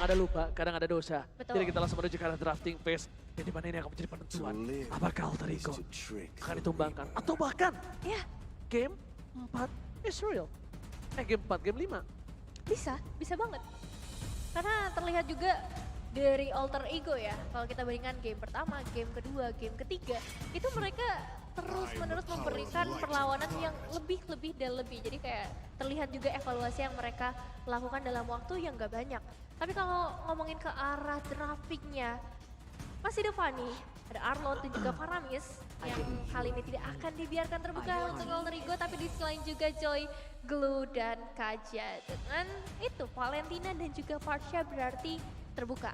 ada lupa, kadang ada dosa. Betul. Jadi kita langsung menuju ke arah drafting phase. Yang dimana ini akan menjadi penentuan. Apakah Alter Ego akan ditumbangkan? Atau bahkan Ya, game 4 Israel. Game 4, game 5. bisa banget. Karena terlihat juga dari alter ego ya, kalau kita bandingkan game pertama, game kedua, game ketiga, itu mereka terus-menerus memberikan perlawanan yang lebih dan lebih. Jadi kayak terlihat juga evaluasi yang mereka lakukan dalam waktu yang gak banyak. Tapi kalau ngomongin ke arah draftingnya, masih ada Fanny, ada Arlon dan juga Paramis yang kali ini tidak akan dibiarkan terbuka untuk alter ego, tapi di sisi lain juga Joy, Glue, dan Kaja. Dengan itu Valentina dan juga Farsha berarti terbuka.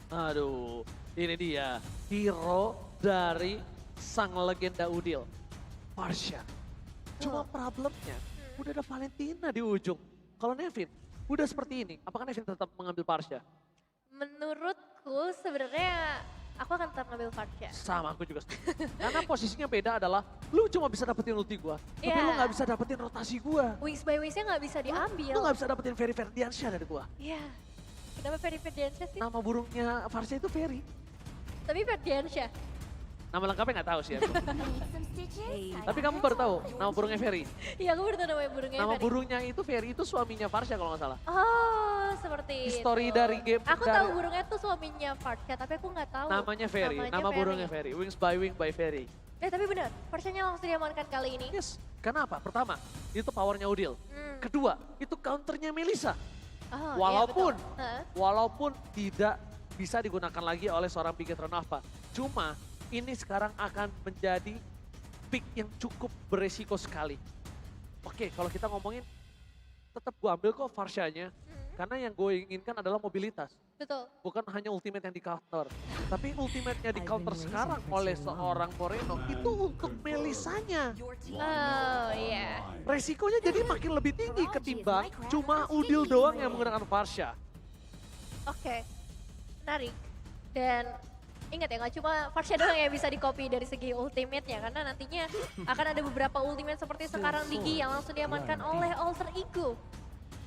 Aduh, ini dia hero dari sang legenda Udil, Farsha. Cuma problemnya, udah ada Valentina di ujung. Kalau Nevin, udah seperti ini, apakah Nevin tetap mengambil Farsha? Menurutku sebenarnya aku akan tetap ngambil Farsha. Sama, aku juga setuju. Karena posisinya beda adalah, lu cuma bisa dapetin ulti gua, tapi Iya. lu gak bisa dapetin rotasi gua. Wings by Wingsnya nggak bisa diambil. Lu gak bisa dapetin Ferry Ferdiansyah dari gua. Iya. Kenapa Ferry Ferdiansyah sih? Nama burungnya Farsha itu Ferry. Tapi Ferdiansyah. Nama lengkapnya gak tahu sih aku. Hey. Tapi kamu baru tahu nama burungnya Ferry. Iya, aku baru tahu namanya burungnya Nama Ferry. burungnya itu Ferry itu suaminya Farsha kalau nggak salah. Oh, seperti History itu. dari game. Aku dari- tahu burungnya tuh suaminya Farsha, tapi aku nggak tahu. Namanya Ferry, nama burungnya Ferry. Wings by Ferry. Tapi benar, Farshanya langsung diamankan kali ini. Yes, kenapa? Pertama, itu powernya Udil. Kedua, itu counternya Melissa. Oh, Walaupun, iya, betul. Hah? walaupun tidak bisa digunakan lagi oleh seorang Bigetron Alpha. Cuma, ini sekarang akan menjadi pick yang cukup beresiko sekali. Oke, kalau kita ngomongin, tetap gue ambil kok Farshanya. Karena yang gue inginkan adalah mobilitas. Betul. Bukan hanya ultimate yang di counter. Tapi ultimate-nya di counter sekarang oleh seorang Moreno itu untuk Melissanya. Oh iya. Resikonya jadi makin lebih tinggi ketimbang cuma Udil doang yang menggunakan Farsha. Oke, menarik. Dan ingat ya, nggak cuma Farsha doang yang bisa di-copy dari segi ultimate-nya. Karena nantinya akan ada beberapa ultimate seperti sekarang Digi yang langsung diamankan oleh Alter Ego.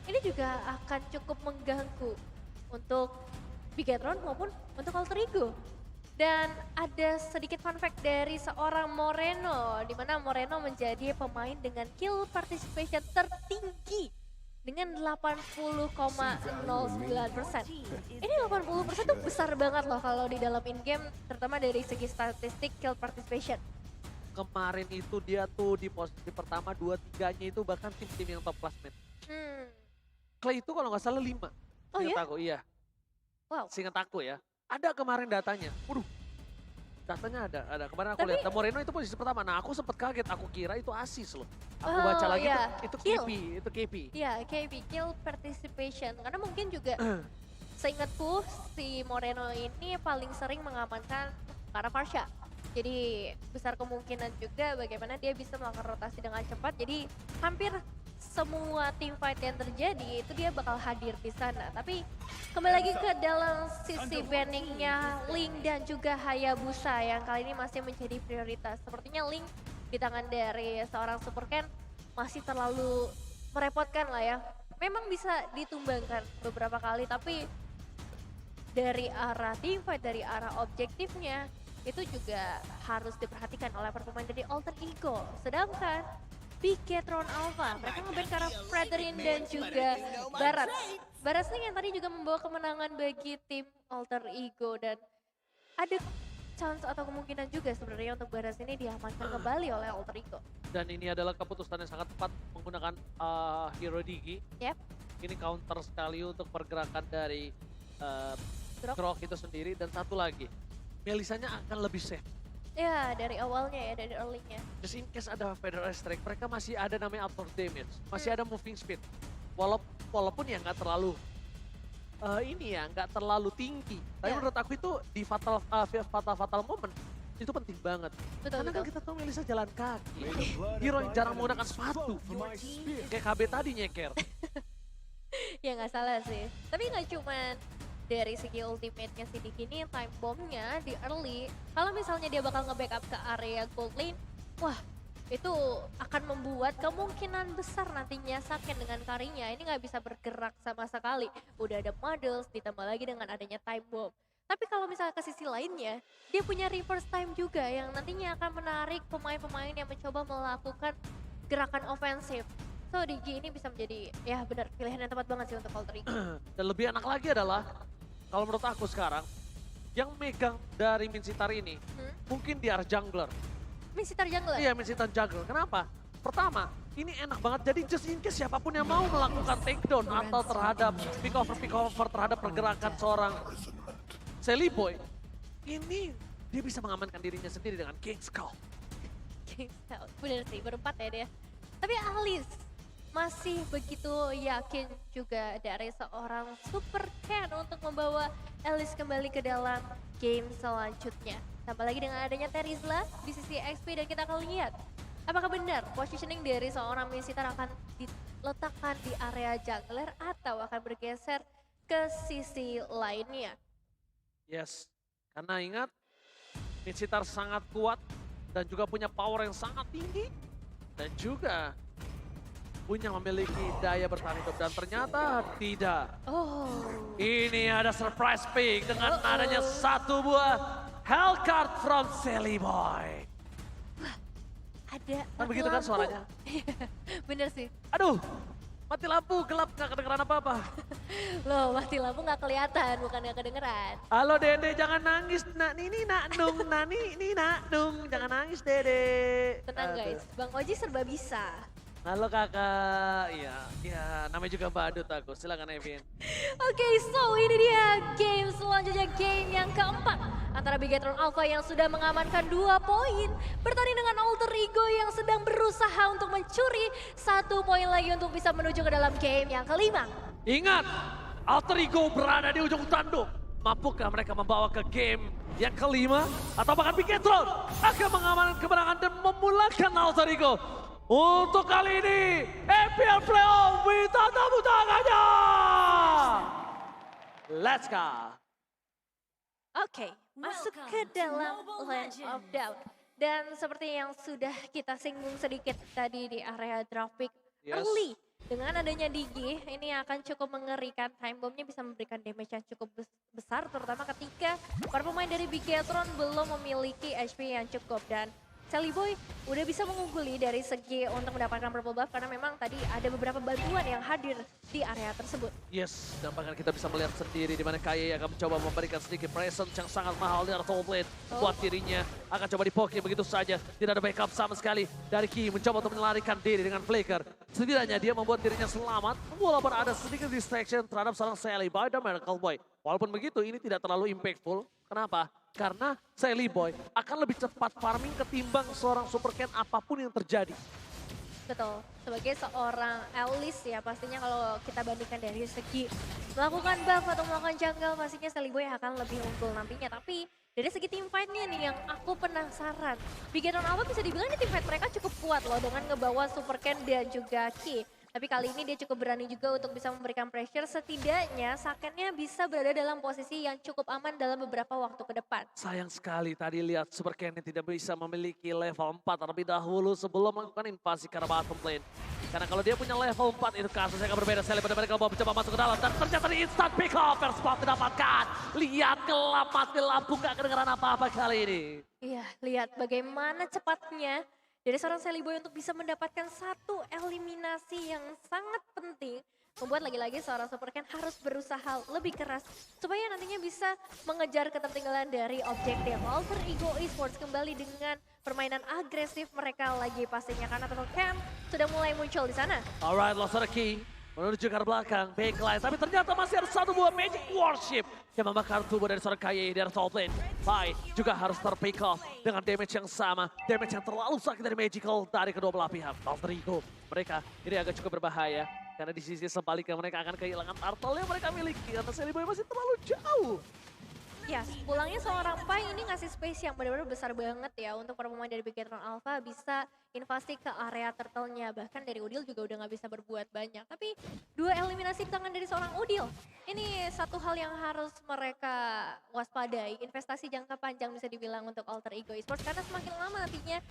Ini juga akan cukup mengganggu untuk Bigetron maupun untuk Alter Ego. Dan ada sedikit fun fact dari seorang Moreno, di mana Moreno menjadi pemain dengan kill participation tertinggi dengan 80,09%. Ini 80% tuh besar banget loh kalau di dalam in-game, terutama dari segi statistik kill participation. Kemarin itu dia tuh di posisi pertama 2-3-nya itu bahkan tim-tim yang top classmate. Clay itu kalau nggak salah 5. Oh Seingat ya? aku, iya. Wow. Seingat aku ya. Ada kemarin datanya. Waduh. Datanya ada. Kemarin aku Tapi- lihat. Dan Moreno itu posisi pertama. Nah aku sempat kaget. Aku kira itu asis loh. Aku Oh, baca lagi iya. itu Kill. KP. Itu KP. Iya, KB, kill participation. Karena mungkin juga seingatku si Moreno ini paling sering mengamankan para Farsha. Jadi besar kemungkinan juga bagaimana dia bisa melakukan rotasi dengan cepat. Jadi hampir semua team fight yang terjadi itu dia bakal hadir di sana. Tapi kembali lagi ke dalam sisi banningnya Link dan juga Hayabusa yang kali ini masih menjadi prioritas. Sepertinya Link di tangan dari seorang Super Ken masih terlalu merepotkan lah ya. Memang bisa ditumbangkan beberapa kali, tapi dari arah team fight, dari arah objektifnya itu juga harus diperhatikan oleh pemain dari Alter Ego. Sedangkan Bigetron Alpha, mereka nge-ban karena Fredrin dan juga Barat. Barat nih yang tadi juga membawa kemenangan bagi tim Alter Ego, dan ada chance atau kemungkinan juga sebenarnya untuk Barat ini diamankan kembali oleh Alter Ego. Dan ini adalah keputusan yang sangat tepat menggunakan hero Digi. Yep. Ini counter sekali untuk pergerakan dari Grok. Grok itu sendiri. Dan satu lagi, Melissanya akan lebih safe. Ya dari awalnya ya, dari early-nya. Just in case ada Federal Strike, mereka masih ada namanya out of damage. Masih ada moving speed. Walaupun ya nggak terlalu nggak terlalu tinggi. Tapi Ya. menurut aku itu di fatal moment itu penting banget. Betul, Karena kan betul. kita tahu Melissa jalan kaki. Hero yang jarang menggunakan sepatu. Kayak KB tadi nyeker. Ya nggak salah sih. Tapi nggak cuman dari segi ultimate-nya si Digi ini, time bomb-nya di early, kalau misalnya dia bakal nge-backup ke area gold lane, wah itu akan membuat kemungkinan besar nantinya Saken dengan Karinya ini nggak bisa bergerak sama sekali. Udah ada models, ditambah lagi dengan adanya time bomb. Tapi kalau misalnya ke sisi lainnya, dia punya reverse time juga yang nantinya akan menarik pemain-pemain yang mencoba melakukan gerakan ofensif. So Digi ini bisa menjadi, ya benar, pilihan yang tepat banget sih untuk Alter Ego. Dan lebih enak lagi adalah, kalau menurut aku sekarang, yang megang dari Minsitar ini, mungkin dia jungler. Minsitar jungler? Iya, Minsitar jungler. Kenapa? Pertama, ini enak banget. Jadi just in case siapapun yang mau melakukan takedown atau terhadap pick over terhadap pergerakan seorang Sally Boy, ini dia bisa mengamankan dirinya sendiri dengan King's Call. Bener sih, berempat ya dia. Tapi Alice masih begitu yakin juga dari seorang Super Ken untuk membawa Alice kembali ke dalam game selanjutnya. Tambah lagi dengan adanya Terizla di sisi XP dan kita akan lihat apakah benar positioning dari seorang Minsitar akan diletakkan di area jungler atau akan bergeser ke sisi lainnya. Yes, karena ingat Minsitar sangat kuat dan juga punya power yang sangat tinggi dan juga memiliki daya bertahan hidup dan ternyata tidak. Oh, Ini ada surprise pick dengan adanya satu buah Hellcard from Sally Boy. ada Kan begitu kan lampu. suaranya? Bener sih. Aduh, mati lampu, gelap, gak kedengeran apa-apa. Loh, mati lampu nggak kelihatan, bukan nggak kedengeran. Halo Dede, jangan nangis. Nak Nini, nak Nung, Nani, ini nak Nung. Jangan nangis Dede. Tenang Aduh. guys, Bang Oji serba bisa. Halo kakak, iya, namanya juga badut aku. Silakan Evin. Oke, so ini dia game selanjutnya, game yang keempat. Antara Bigetron Alpha yang sudah mengamankan 2 poin, bertanding dengan Alter Ego yang sedang berusaha untuk mencuri 1 poin lagi untuk bisa menuju ke dalam game yang kelima. Ingat, Alter Ego berada di ujung tanduk. Mampukah mereka membawa ke game yang kelima? Atau bahkan Bigetron akan mengamankan kemenangan dan memulakan Alter Ego. Untuk kali ini, EPL Playoff minta tepuk tangannya. Let's go. Oke, masuk ke dalam Land of Doubt. Dan seperti yang sudah kita singgung sedikit tadi di area draft pick early. Dengan adanya Digi, ini akan cukup mengerikan. Time bomb-nya bisa memberikan damage yang cukup besar, terutama ketika para pemain dari Bigetron belum memiliki HP yang cukup. Dan Sally Boy udah bisa mengungguli dari segi untuk mendapatkan purple buff karena memang tadi ada beberapa bantuan yang hadir di area tersebut. Yes, dan bahkan kita bisa melihat sendiri di mana KAY akan mencoba memberikan sedikit presence yang sangat mahal dari Soul Blade buat dirinya. Akan coba dipoke begitu saja, tidak ada backup sama sekali dari Ki mencoba untuk melarikan diri dengan Flicker. Setidaknya dia membuat dirinya selamat walaupun ada sedikit distraction terhadap seorang Sally Boy dan Miracle Boy. Walaupun begitu ini tidak terlalu impactful. Kenapa? Karena Sally Boy akan lebih cepat farming ketimbang seorang Super Ken apapun yang terjadi. Betul, sebagai seorang Alice ya pastinya kalau kita bandingkan dari segi melakukan buff atau melakukan jungle pastinya Sally Boy akan lebih unggul nantinya. Tapi dari segi team fight-nya nih yang aku penasaran. Bigetron Alpha bisa dibilang ini team fight mereka cukup kuat loh dengan ngebawa Super Ken dan juga Ki. Tapi kali ini dia cukup berani juga untuk bisa memberikan pressure. Setidaknya Sakennya bisa berada dalam posisi yang cukup aman dalam beberapa waktu ke depan. Sayang sekali tadi lihat Super Ken tidak bisa memiliki level 4 terlebih dahulu sebelum melakukan invasi ke arah bottom lane. Karena kalau dia punya level 4 itu kasusnya akan berbeda. Sally benar-benar kalau mencoba masuk ke dalam dan ternyata di instant pick off. First blood didapatkan. Lihat gelap mati lampu gak kedengeran apa-apa kali ini. Iya, lihat bagaimana cepatnya dari seorang Sally Boy untuk bisa mendapatkan satu eliminasi yang sangat penting. Membuat lagi-lagi seorang Super Ken harus berusaha lebih keras supaya nantinya bisa mengejar ketertinggalan dari objektif. Alter Ego Esports kembali dengan permainan agresif mereka lagi pastinya karena Turtle Camp sudah mulai muncul di sana. Alright, Lost Key menuju ke arah belakang, backline. Tapi ternyata masih ada satu buah Magic Warship yang membakar tubuh dari seorang KAY dari top lane. Pai juga harus terpick off dengan damage yang sama. Damage yang terlalu sakit dari Magical dari kedua belah pihak. Alter Ego, mereka ini agak cukup berbahaya. Karena di sisi sebaliknya mereka akan kehilangan turtle yang mereka miliki. Karena Sally Boy masih terlalu jauh. Ya, pulangnya seorang Pai ini ngasih space yang benar-benar besar banget ya untuk para pemain dari Bigetron Alpha bisa invasi ke area turtle-nya. Bahkan dari Udil juga udah nggak bisa berbuat banyak. Tapi 2 eliminasi di tangan dari seorang Udil. Ini satu hal yang harus mereka waspadai. Investasi jangka panjang bisa dibilang untuk Alter Ego Esports. Karena semakin lama nantinya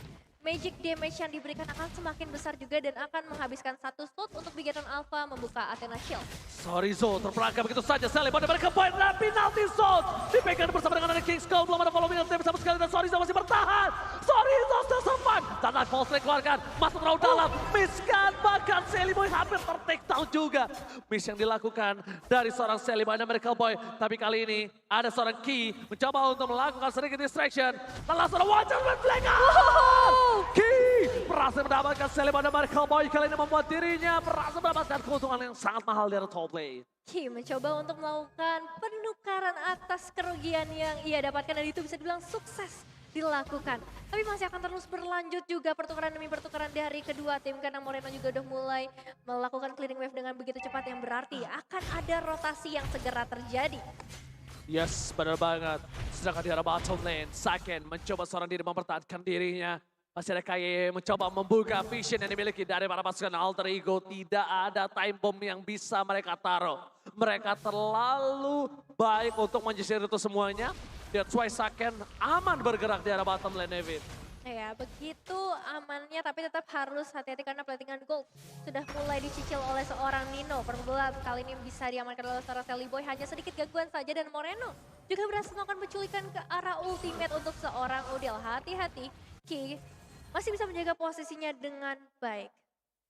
magic damage yang diberikan akan semakin besar juga dan akan menghabiskan satu slot untuk Bigetron Alpha membuka Athena Shield. Sorry Zo, terperangkap begitu saja. Sally pada mereka poin dan penalty zone. Dipegang bersama dengan ada King Skull. Belum ada following yang sama sekali dan Sorry Zo masih bertahan. Sorry Zo still survive. Tanah False dikeluarkan. Masuk terlalu dalam. Miskan bahkan Sally Boy hampir ter-take down juga. Miss yang dilakukan dari seorang Sally Boy dan Miracle Boy. Tapi kali ini ada seorang Key mencoba untuk melakukan sedikit distraction. Lalu seorang Watcher with Blackout. Key berhasil mendapatkan Sally Boy dan Miracle Boy. Kali ini membuat dirinya berhasil mendapatkan keuntungan yang sangat mahal dari top lane. Key mencoba untuk melakukan penukaran atas kerugian yang ia dapatkan dan itu bisa dibilang sukses dilakukan. Tapi masih akan terus berlanjut juga pertukaran demi pertukaran dari kedua tim karena Moreno juga udah mulai melakukan clearing wave dengan begitu cepat yang berarti akan ada rotasi yang segera terjadi. Yes, benar banget. Sedangkan di arah bottom lane, Saken mencoba seorang diri mempertahankan dirinya. Masih ada KYE mencoba membuka vision yang dimiliki dari para pasukan Alter Ego. Tidak ada time bomb yang bisa mereka taruh. Mereka terlalu baik untuk menyisir itu semuanya. That's why Saken aman bergerak di arah bottom lane, Nevin. Ya, begitu amannya tapi tetap harus hati-hati karena platingan gold sudah mulai dicicil oleh seorang Nino. Perbulan kali ini bisa diamankan oleh seorang Sally Boy, hanya sedikit gangguan saja dan Moreno juga berhasil melakukan penculikan ke arah ultimate untuk seorang Udel. Hati-hati, Ki masih bisa menjaga posisinya dengan baik.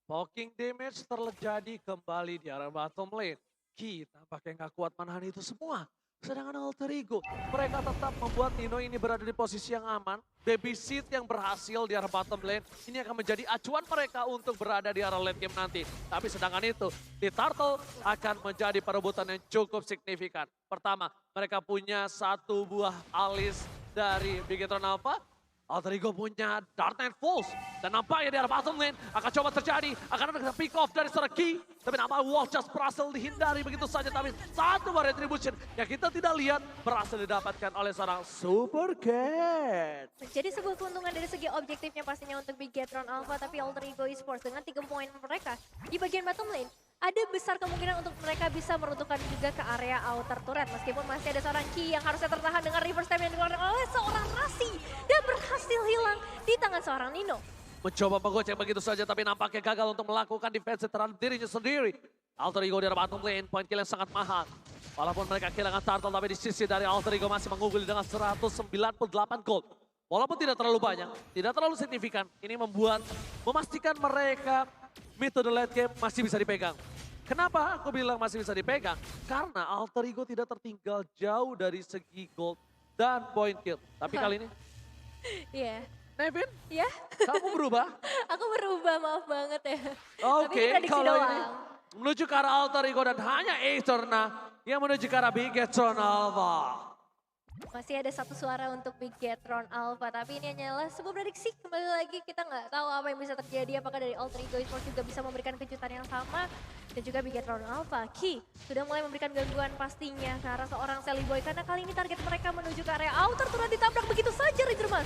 Poking damage terjadi kembali di arah bottom lane. Ki tampaknya nggak kuat menahan itu semua. Sedangkan Alter Ego, mereka tetap membuat Nino ini berada di posisi yang aman. Babysit yang berhasil di arah bottom lane, ini akan menjadi acuan mereka untuk berada di arah late game nanti. Tapi sedangkan itu, di Turtle akan menjadi perebutan yang cukup signifikan. Pertama, mereka punya satu buah alis dari Bigetron Alpha. Alter Ego punya Dark Knight Falls. Dan nampaknya di arah bottom lane akan coba terjadi. Akan ada pick off dari seorang Key. Tapi nampaknya Wolf just berhasil dihindari begitu saja. Tapi satu buah retribution yang kita tidak lihat berhasil didapatkan oleh seorang Super Cat. Menjadi sebuah keuntungan dari segi objektifnya pastinya untuk Bigetron Alpha. Tapi Alter Ego Esports dengan 3 poin mereka di bagian bottom lane. Ada besar kemungkinan untuk mereka bisa meruntuhkan juga ke area outer turret. Meskipun masih ada seorang Key yang harusnya tertahan dengan reverse time yang dikeluarkan oleh seorang Rasi. Dan berhasil hilang di tangan seorang Nino. Mencoba menggocek begitu saja tapi nampaknya gagal untuk melakukan defense terhadap dirinya sendiri. Alter Ego di arah bottom lane, poin kill yang sangat mahal. Walaupun mereka kehilangan Turtle tapi di sisi dari Alter Ego masih mengungguli dengan 198 gold. Walaupun tidak terlalu banyak, tidak terlalu signifikan. Ini memastikan mereka mid to the late game masih bisa dipegang. Kenapa aku bilang masih bisa dipegang? Karena Alter Ego tidak tertinggal jauh dari segi gold dan point kill. Tapi kali ini, Iya. Nevin, Ya, kamu berubah? aku berubah, maaf banget ya. Oke, Tapi ini prediksi kalau doang. ini menuju ke arah Alter Ego dan hanya Eterna yang menuju ke arah Bigetron Alpha. Masih ada satu suara untuk Bigetron Alpha, tapi ini hanyalah sebuah prediksi. Kembali lagi kita nggak tahu apa yang bisa terjadi, apakah dari Alter Ego Esports juga bisa memberikan kejutan yang sama. Dan juga Bigetron Alpha, Ki sudah mulai memberikan gangguan pastinya ke arah seorang Sally Boy. Karena kali ini target mereka menuju ke area outer turret ditabrak begitu saja Rindermas.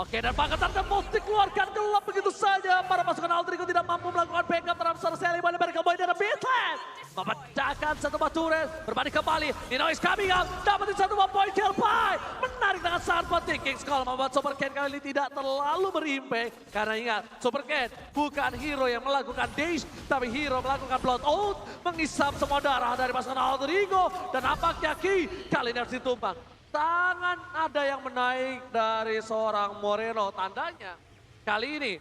Oke, dan pangkatan dan post dikeluarkan gelap begitu saja. Para pasukan Alter Ego tidak mampu melakukan backup terhadap seorang Sally Boy. Mereka boy dari Bitland. Memecahkan satu buah turret, berbalik kembali. Nino is coming out, dapetin satu buah point kill by. Menarik dengan sangat penting. King Skull membuat Super Cat kali ini tidak terlalu berimpact. Karena ingat, Super Cat bukan hero yang melakukan dash, tapi hero melakukan blood out. Mengisap semua darah dari pasukan Alter Ego. Dan nampaknya Ki kali ini harus ditumpang. Tangan ada yang menaik dari seorang Moreno. Tandanya kali ini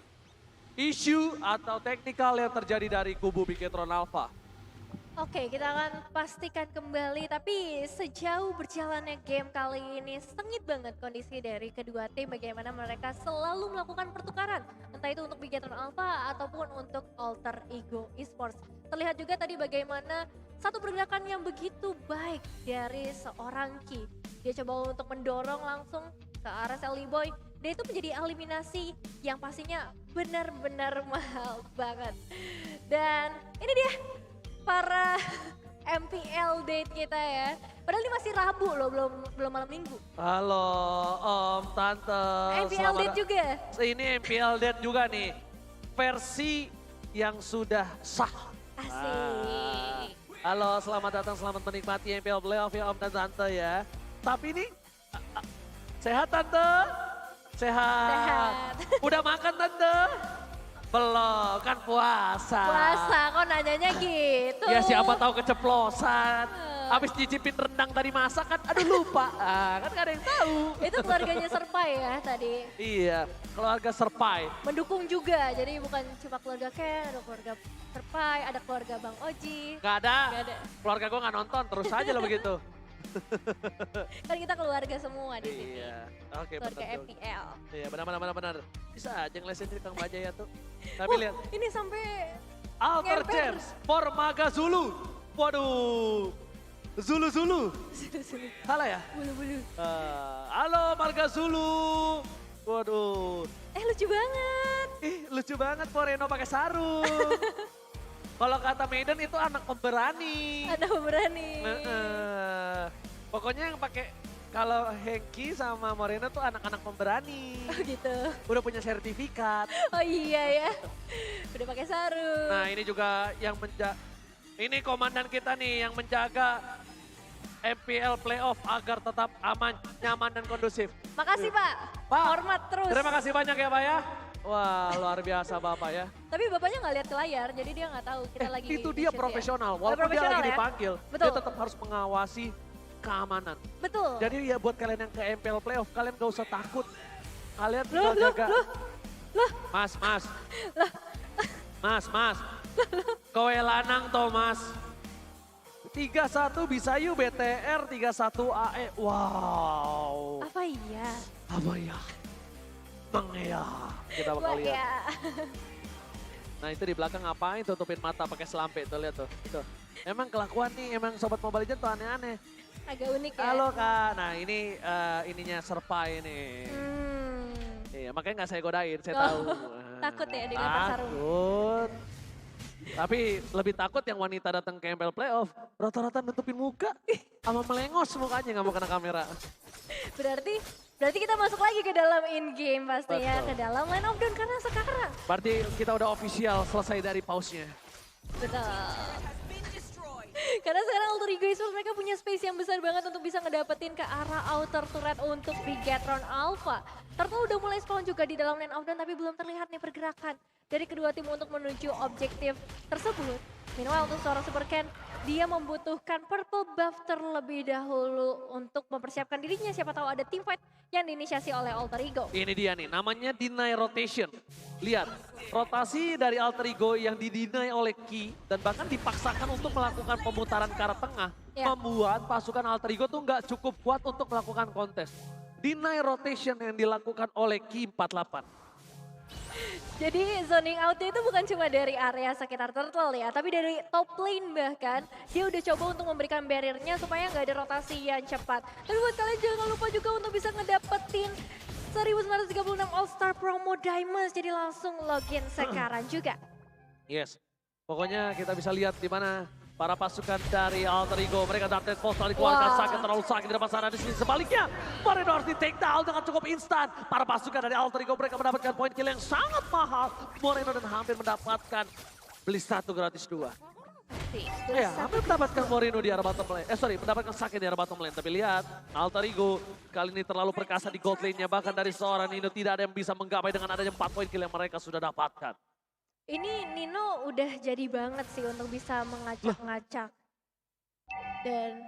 isu atau teknikal yang terjadi dari kubu Bigetron Alpha. Oke, kita akan pastikan kembali, tapi sejauh berjalannya game kali ini sengit banget kondisi dari kedua tim, bagaimana mereka selalu melakukan pertukaran, entah itu untuk Bigetron Alpha ataupun untuk Alter Ego Esports. Terlihat juga tadi bagaimana satu pergerakan yang begitu baik dari seorang Ki. Dia coba untuk mendorong langsung ke arah Sally Boy, dan itu menjadi eliminasi yang pastinya benar-benar mahal banget. Dan ini dia para MPL date kita ya. Padahal ini masih Rabu loh, belum malam Minggu. Halo Om, Tante. MPL date juga. Ini MPL date juga nih. Versi yang sudah sah. Asik. Halo, selamat datang, selamat menikmati MPL Playoff ya Om dan Tante ya. Tapi ini, sehat Tante? Sehat. Sehat. Udah makan tante? Belum, kan puasa. Puasa, kok nanyanya gitu. Ya siapa tahu keceplosan. Eh. Habis nyicipin rendang tadi masak kan, aduh lupa. Kan gak ada yang tahu. Itu keluarganya Serpai ya tadi. Iya, keluarga Serpai. Mendukung juga, jadi bukan cuma keluarga Ken, ada keluarga Serpai, ada keluarga Bang Oji. Gak ada. Gak ada. Keluarga gue gak nonton, terus aja lo begitu. Kan kita keluarga semua di sini. Iya, oke Keluarga betul. FPL. Iya benar. Bisa aja ngelesin dari Kang Bajaya tuh. Tapi lihat, Ini sampai Alter ngemper. James for Maga Zulu. Waduh, Zulu. Salah ya? Bulu-bulu. Halo Marga Zulu. Waduh, Lucu banget. lucu banget Moreno pakai sarung. Kalau kata Maiden itu anak pemberani. Ada berani. Pokoknya yang pakai kalau Hengki sama Moreno tuh anak-anak pemberani. Oh gitu. Udah punya sertifikat. Oh iya ya. Udah pakai sarung. Nah ini juga yang ini komandan kita nih yang menjaga MPL playoff agar tetap aman, nyaman dan kondusif. Makasih Pak. Pak, Hormat terus. Terima kasih banyak ya Pak ya. Wah luar biasa Bapak ya. Tapi bapaknya nggak lihat ke layar, jadi dia nggak tahu kita lagi. Itu di dia shoot ya. profesional, Oh, walaupun dia profesional lagi ya? dipanggil, Betul. dia tetap harus mengawasi keamanan. Betul. Jadi ya buat kalian yang ke MPL playoff, kalian gak usah takut. Kalian Loh, tinggal jaga. loh. Mas. Kowe lanang toh mas. 3-1 bisa yuk BTR, 3-1 AE. Wow. Apa iya? Apa ya? Ya. Kita Wah bakal lihat. ya. Nah itu di belakang ngapain tutupin mata pakai selampe tuh lihat tuh. Itu. Emang kelakuan nih, emang Sobat Mobile Legends tuh aneh-aneh. Agak unik ya. Halo Kak, nah ini ininya Serpai nih. Hmm. Iya, makanya nggak saya godain, saya Oh, tahu. takut ya dengan persarung. Takut. Tapi lebih takut yang wanita datang ke MPL Playoff, rata-rata nutupin muka, sama melengos mukanya nggak mau kena kamera. Berarti kita masuk lagi ke dalam in-game pastinya, Betul. ke dalam line of down karena sekarang. Berarti kita udah official selesai dari pause-nya. Betul. Karena sekarang Alter Ego Esports mereka punya space yang besar banget untuk bisa ngedapetin ke arah outer turret untuk Bigatron Alpha. Turtle udah mulai spawn juga di dalam lane of down tapi belum terlihat nih pergerakan dari kedua tim untuk menuju objektif tersebut. Meanwhile untuk seorang Super Ken, dia membutuhkan purple buff terlebih dahulu untuk mempersiapkan dirinya. Siapa tahu ada team fight yang diinisiasi oleh Alter Ego. Ini dia nih, namanya deny rotation. Lihat, rotasi dari Alter Ego yang didinai oleh Ki dan bahkan dipaksakan untuk melakukan pemutaran ke arah tengah. Ya. Membuat pasukan Alter Ego tuh nggak cukup kuat untuk melakukan kontes. Deny rotation yang dilakukan oleh Ki 48. Jadi zoning outnya itu bukan cuma dari area sekitar turtle ya, tapi dari top lane bahkan. Dia udah coba untuk memberikan barriernya supaya nggak ada rotasi yang cepat. Tapi buat kalian jangan lupa juga untuk bisa ngedapetin 1936 All Star Promo Diamonds. Jadi langsung login sekarang juga. Yes, pokoknya kita bisa lihat di mana para pasukan dari Alter Ego. Mereka dapat postal dikeluarkan Wah. sakit, terlalu sakit di depan sana. Di sini sebaliknya, Moreno harus di take down dengan cukup instan. Para pasukan dari Alter Ego mereka mendapatkan poin kill yang sangat mahal. Moreno dan hampir mendapatkan beli 1 gratis 2. Ya, hampir mendapatkan Moreno di arah bottom lane. Mendapatkan sakit di arah bottom lane. Tapi lihat, Alter Ego kali ini terlalu perkasa di gold lane-nya. Bahkan dari seorang Nino tidak ada yang bisa menggapai dengan adanya 4 poin kill yang mereka sudah dapatkan. Ini Nino udah jadi banget sih untuk bisa mengacak-ngacak. Dan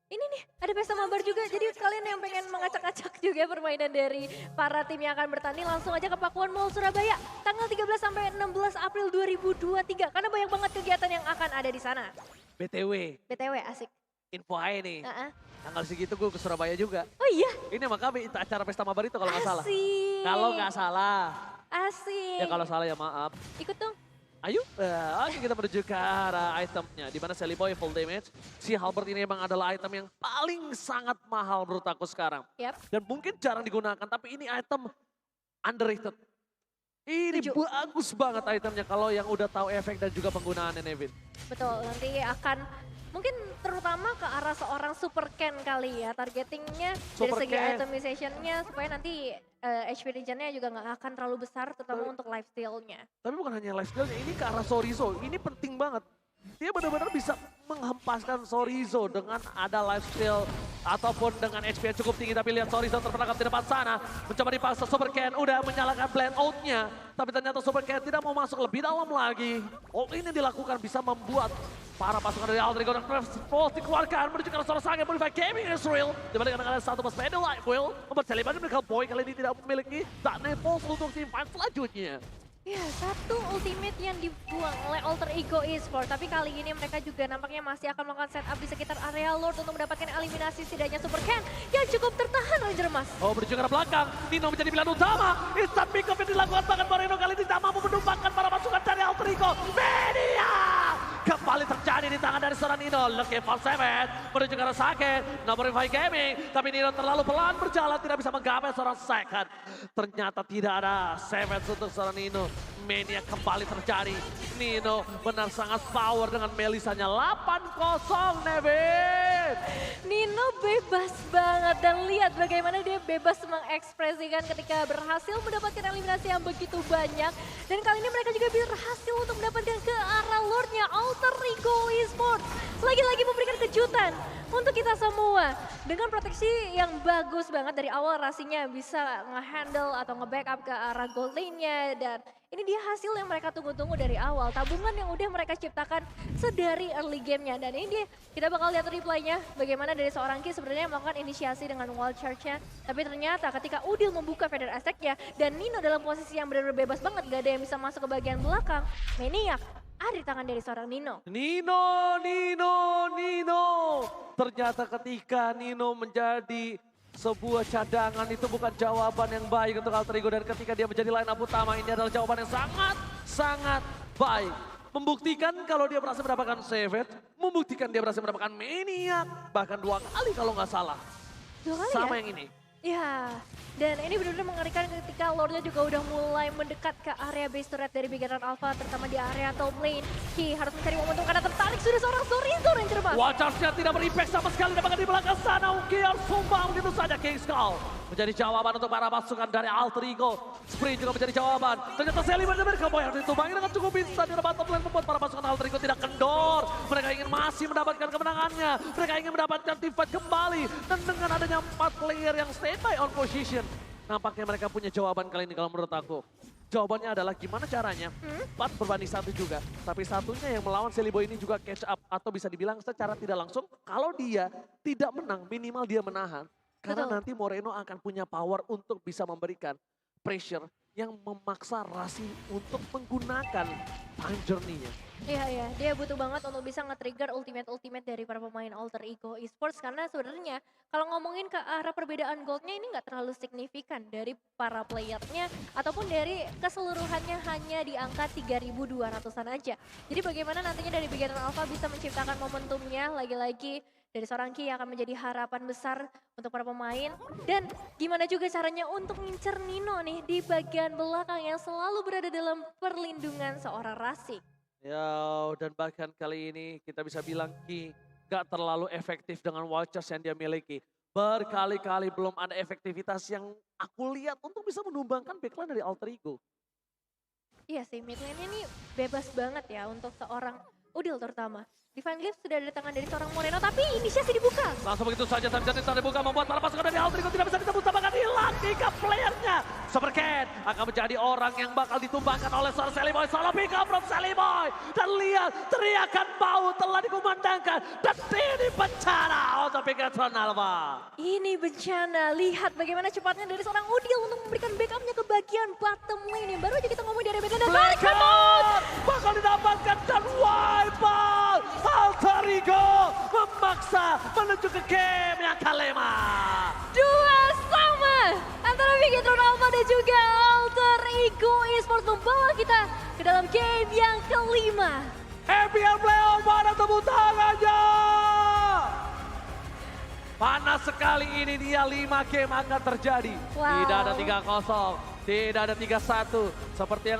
ini nih ada pesta mabar juga, jadi kalian yang pengen mengacak-ngacak juga permainan dari para tim yang akan bertanding langsung aja ke Pakuan Mall Surabaya tanggal 13 sampai 16 April 2023 karena banyak banget kegiatan yang akan ada di sana. BTW, BTW asik. info aja nih. Heeh. Tanggal segitu gue ke Surabaya juga. Oh iya, Ini sama kami acara pesta mabar itu kalau nggak salah. asik. Kalau nggak salah. Asik. Ya kalau salah ya maaf. Ikut dong. Ayo, oke kita menuju ke arah itemnya. Di mana Sally Boy full damage. Si Halbert ini emang adalah item yang paling sangat mahal menurut aku sekarang. Yap. Dan mungkin jarang digunakan, tapi ini item underrated. Ini Setuju. bagus banget itemnya kalau yang udah tahu efek dan juga penggunaannya Nevin. Betul, nanti akan mungkin terutama ke arah seorang Super Ken kali ya. Targetingnya dari Super segi Ken. itemization-nya supaya nanti HP regen-nya juga nggak akan terlalu besar terutama untuk lifesteal-nya. Tapi bukan hanya lifestyle, ini ke arah Sorizo. Ini penting banget. dia benar-benar bisa menghempaskan Sorizo dengan ada life steal ataupun dengan HP yang cukup tinggi. Tapi lihat Sorizo terperangkap di depan sana, mencoba dipaksa. Super Ken udah menyalakan blend out-nya, tapi ternyata Super Ken tidak mau masuk lebih dalam lagi. All ini dilakukan bisa membuat para pasukan dari Alter Ego dan Force dikeluarkan menuju ke arah Sage. Modify Gaming Israel dibandingkan dengan satu Spade Life Will mempercelibakan Michael Boy kali ini tidak memiliki Dane Pulse untuk team fight selanjutnya. Ya, satu ultimate yang dibuang oleh Alter Ego Esports. Tapi kali ini mereka juga nampaknya masih akan melakukan setup di sekitar area Lord untuk mendapatkan eliminasi setidaknya Super Ken yang cukup tertahan Ranger Mas. Oh, menuju ke arah belakang, Nino menjadi pilihan utama. Instant pick up yang dilakukan bahkan Moreno kali ini tidak mampu menumbangkan para pasukan dari Alter Ego. Media kembali terjadi di tangan dari seorang Nino. Looking for Savage, menuju ke arah Sage. Nomor Revive Gaming, tapi Nino terlalu pelan berjalan, tidak bisa menggapai seorang Second. Ternyata tidak ada Savage untuk seorang Nino. Mania kembali terjadi. Nino benar sangat power dengan Melisanya 8-0, Nevin. Nino bebas banget dan lihat bagaimana dia bebas mengekspresikan ketika berhasil mendapatkan eliminasi yang begitu banyak. Dan kali ini mereka juga berhasil untuk mendapatkan ke arah Lordnya Alter Ego Esports. Lagi-lagi memberikan kejutan untuk kita semua. Dengan proteksi yang bagus banget dari awal, Rasinya bisa nge-handle atau nge-backup ke arah gold lane-nya. Dan ini dia hasil yang mereka tunggu-tunggu dari awal. Tabungan yang udah mereka ciptakan sedari early game-nya. Dan ini dia, kita bakal lihat replaynya bagaimana dari seorang Ki sebenarnya melakukan inisiasi dengan wall charge-nya. Tapi ternyata ketika Udil membuka Feather Attack-nya dan Nino dalam posisi yang benar-benar bebas banget, gak ada yang bisa masuk ke bagian belakang. Maniac ada di tangan dari seorang Nino. Nino. Ternyata ketika Nino menjadi sebuah cadangan itu bukan jawaban yang baik untuk Alter Ego. Dan ketika dia menjadi line up utama, ini adalah jawaban yang sangat baik. Membuktikan kalau dia berhasil mendapatkan Savage, membuktikan dia berhasil mendapatkan Maniac. Bahkan 2 kali kalau nggak salah. 2 kali sama ya? yang ini. Ya, dan ini benar-benar mengerikan ketika Lordnya juga udah mulai mendekat ke area base turret dari Bigaran Alpha, terutama di area top lane. Ki harus mencari momentum karena tertarik sudah seorang Sorizo Ranger Mas. Watchers-nya tidak berimpact sama sekali, dapatkan di belakang sana. Uki harus tumbang begitu saja. King Skull menjadi jawaban untuk para pasukan dari Alter Ego. Spree juga menjadi jawaban. Ternyata Sally benar-benar Cowboy harus ditumbangi dengan cukup instan di depan top lane, membuat para pasukan Alter Ego tidak kendor. Mereka ingin masih mendapatkan kemenangannya. Mereka ingin mendapatkan team fight kembali. Dan dengan adanya 4 player yang standby on position, nampaknya mereka punya jawaban kali ini kalau menurut aku. Jawabannya adalah gimana caranya 4 berbanding 1 juga. Tapi satunya yang melawan Seliboy ini juga catch up. Atau bisa dibilang secara tidak langsung, kalau dia tidak menang, minimal dia menahan. Karena Betul. nanti Moreno akan punya power untuk bisa memberikan pressure yang memaksa Rasi untuk menggunakan time journey-nya. Iya, dia butuh banget untuk bisa nge-trigger ultimate dari para pemain Alter Ego Esports. Karena sebenarnya kalau ngomongin ke arah perbedaan goldnya ini nggak terlalu signifikan dari para playernya. Ataupun dari keseluruhannya hanya di angka 3.200-an aja. Jadi bagaimana nantinya dari Bigaran Alpha bisa menciptakan momentumnya lagi-lagi dari seorang Ki yang akan menjadi harapan besar untuk para pemain. Dan gimana juga caranya untuk ngincer Nino nih di bagian belakang yang selalu berada dalam perlindungan seorang Rasi. Ya, dan bahkan kali ini kita bisa bilang Ki gak terlalu efektif dengan Watchers yang dia miliki. Berkali-kali belum ada efektivitas yang aku lihat untuk bisa menumbangkan backline dari Alter Ego. Iya sih, mid lane-nya nih bebas banget ya untuk seorang Udil terutama. Divine Glyph sudah ada di tangan dari seorang Moreno, tapi inisiasi dibuka. Langsung begitu saja time journey terbuka membuat para pasukan dari Alter Ego tidak bisa ditembus, bahkan hilang 3 playernya. Super Ken akan menjadi orang yang bakal ditumbangkan oleh seorang Sally Boy. Solo pick up from Sally Boy. Dan lihat teriakan bau telah dikumandangkan. Dan ini bencana untuk Bigatron Alpha. Ini bencana, lihat bagaimana cepatnya dari seorang Udil untuk memberikan backupnya ke bagian bottom lane. Yang baru aja kita ngomong di area backline dan balik ke bot. Bakal didapatkan dan wipe out. Alter Ego memaksa menuju ke game yang kelima. 2-2 antara Bigatron Alpha dan juga Alter Ego Esports membawa kita ke dalam game yang kelima. FPL Playoff, mana tepuk tangannya? Panas sekali ini dia, 5 game akan terjadi. Wow. Tidak ada 3-0, tidak ada 3-1. Seperti yang